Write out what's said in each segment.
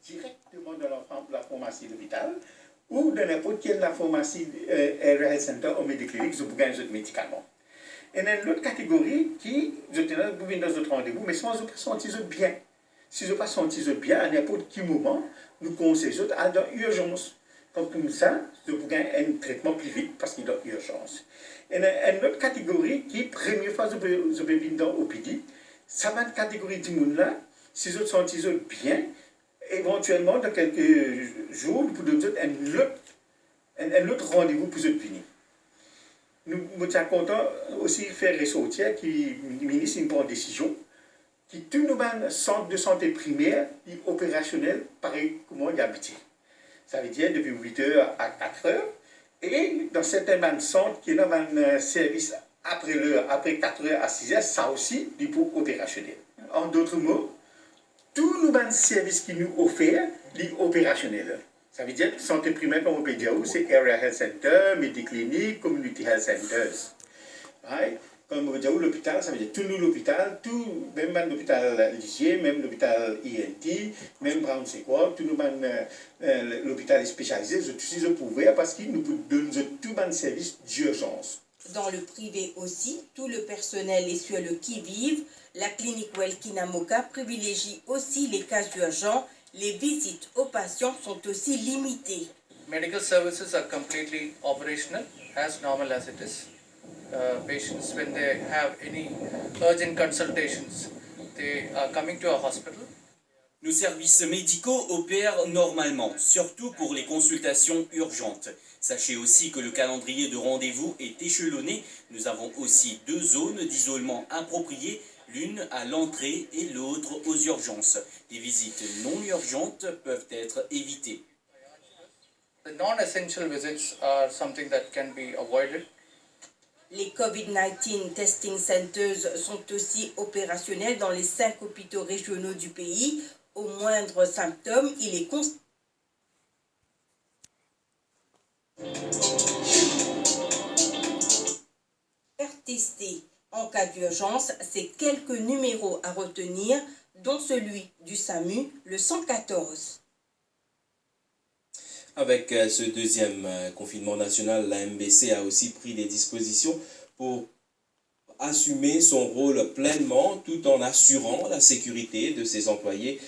directement dans la pharmacie de l'hôpital ou dans n'importe quelle pharmacie area health center ou médiclinique, vous pouvez gagner médicaments. Et il y a une autre catégorie qui, vous venez dans notre rendez-vous, mais sans vous sentir bien. Si vous ne pas sentir bien, à n'importe quel moment, nous conseillons à dans l'urgence. Comme ça, vous pouvez gagner un traitement plus vite parce qu'il y a une urgence. Et il y a une autre catégorie qui, première fois que vous venez dans l'OPD, ça va être une catégorie du monde-là, si vous sentez bien, éventuellement, dans quelques jours, vous pouvez donner un autre rendez-vous pour vous venir. Nous sommes contents aussi de faire ressortir que le ministre prend une décision que tous nos centres de santé primaire et opérationnels, pareil comme on y habite. Ça veut dire depuis 8h à 4h. Et dans certains centres qui ont un service après 4h à 6h, ça aussi, du pour opérationnel. En d'autres mots, tous nos services qui nous offrent, les opérationnels. Ça veut dire santé primaire, comme on peut dire, c'est Area Health Center, Mediclinique, Community Health Centers. Right? Comme on peut dire, l'hôpital, ça veut dire tout l'hôpital, même l'hôpital Ligier, même l'hôpital INT, même Brown Sequoia, tout l'hôpital spécialisé, si je pouvais, parce qu'ils nous donnent tout un service d'urgence. Dans le privé aussi, tout le personnel est sur le qui-vive. La clinique Welkinamoka privilégie aussi les cas urgents. Les visites aux patients sont aussi limitées. Medical services are completely operational, as normal as it is. Patients, when they have any urgent consultations, they are coming to a hospital. Nos services médicaux opèrent normalement, surtout pour les consultations urgentes. Sachez aussi que le calendrier de rendez-vous est échelonné. Nous avons aussi 2 zones d'isolement appropriées, l'une à l'entrée et l'autre aux urgences. Les visites non urgentes peuvent être évitées. The non-essential visits are something that can be avoided. Les COVID-19 testing centers sont aussi opérationnels dans les 5 hôpitaux régionaux du pays. Au moindre symptôme, il est faire tester. En cas d'urgence, c'est quelques numéros à retenir, dont celui du SAMU, le 114. Avec ce deuxième confinement national, la MBC a aussi pris des dispositions pour assumer son rôle pleinement tout en assurant la sécurité de ses employés.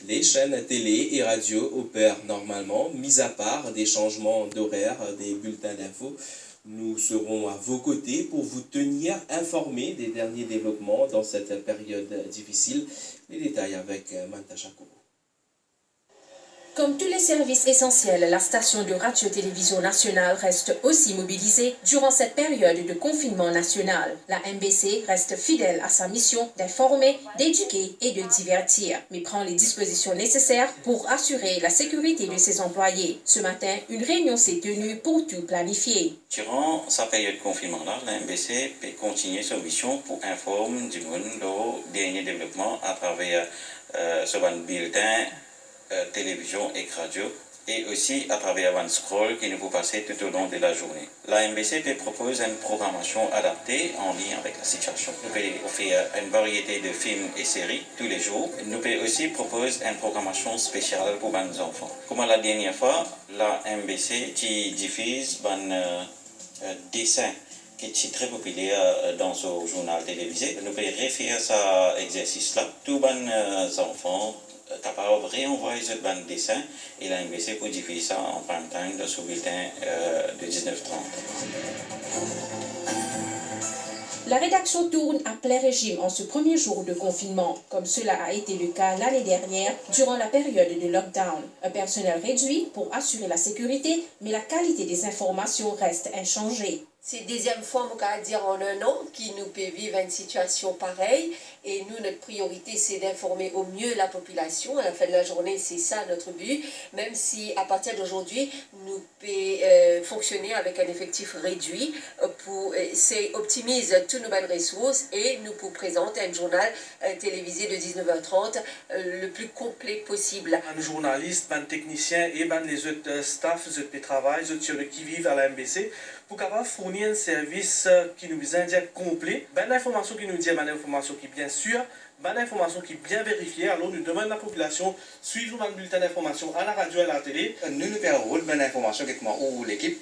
Les chaînes télé et radio opèrent normalement, mis à part des changements d'horaire des bulletins d'infos. Nous serons à vos côtés pour vous tenir informés des derniers développements dans cette période difficile. Les détails avec Manta Chakobo. Comme tous les services essentiels, la station de radio-télévision nationale reste aussi mobilisée durant cette période de confinement national. La MBC reste fidèle à sa mission d'informer, d'éduquer et de divertir, mais prend les dispositions nécessaires pour assurer la sécurité de ses employés. Ce matin, une réunion s'est tenue pour tout planifier. Durant sa période de confinement, la MBC peut continuer sa mission pour informer du monde des derniers développements à travers ce bulletin télévision et radio, et aussi à travers un scroll qui nous peut passer tout au long de la journée. La MBC propose une programmation adaptée en lien avec la situation. Nous pouvons offrir une variété de films et séries tous les jours. Nous pouvons aussi proposer une programmation spéciale pour les enfants. Comme la dernière fois, la MBC diffuse un dessin qui est très populaire dans ce journal télévisé. Nous pouvons refaire cet exercice-là. Tous les enfants capable de réenvoyer ce bande dessin et la MBC pour diffuser ça en prime time dans ce bulletin de 19h30. La rédaction tourne à plein régime en ce premier jour de confinement, comme cela a été le cas l'année dernière durant la période de lockdown. Un personnel réduit pour assurer la sécurité, mais la qualité des informations reste inchangée. C'est la deuxième fois, on peut dire en un an, qui nous peut vivre une situation pareille. Et nous, notre priorité, c'est d'informer au mieux la population. À la fin de la journée, c'est ça notre but. Même si, à partir d'aujourd'hui, nous pouvons fonctionner avec un effectif réduit. C'est optimise toutes nos bonnes ressources et nous pouvons présenter un journal télévisé de 19h30 le plus complet possible. Un journaliste, un technicien et les autres staff, les autres travail, les autres qui vivent à la MBC, pour capable fournir un service qui nous indique complet, l'information qui nous dit, l'information qui bien sûr bonne information qui est bien vérifiée. Alors nous demandons à la population suivre le bulletin d'information à la radio et à la télé. Nous nous perdons rôle bonne information où l'équipe,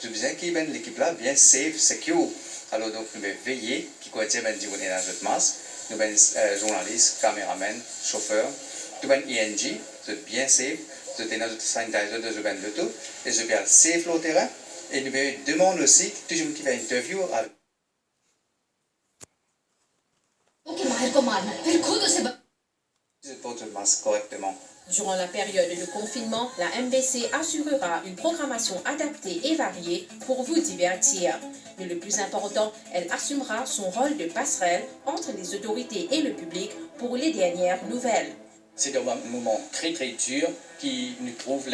je disais que l'équipe là bien safe, secure. Alors donc nous devons veiller qui contient ben du dans notre masse. Nous devons journalistes, caméramans, chauffeurs, tout ben ING, c'est bien safe. Je tenais notre sanitizer de ben le tout et je vais safe le terrain. Et nous demandons aussi tout le monde qui fait une interview avec je porte le masque correctement. Durant la période de confinement, la MBC assurera une programmation adaptée et variée pour vous divertir. Mais le plus important, elle assumera son rôle de passerelle entre les autorités et le public pour les dernières nouvelles. C'est un moment très très dur qui nous prouve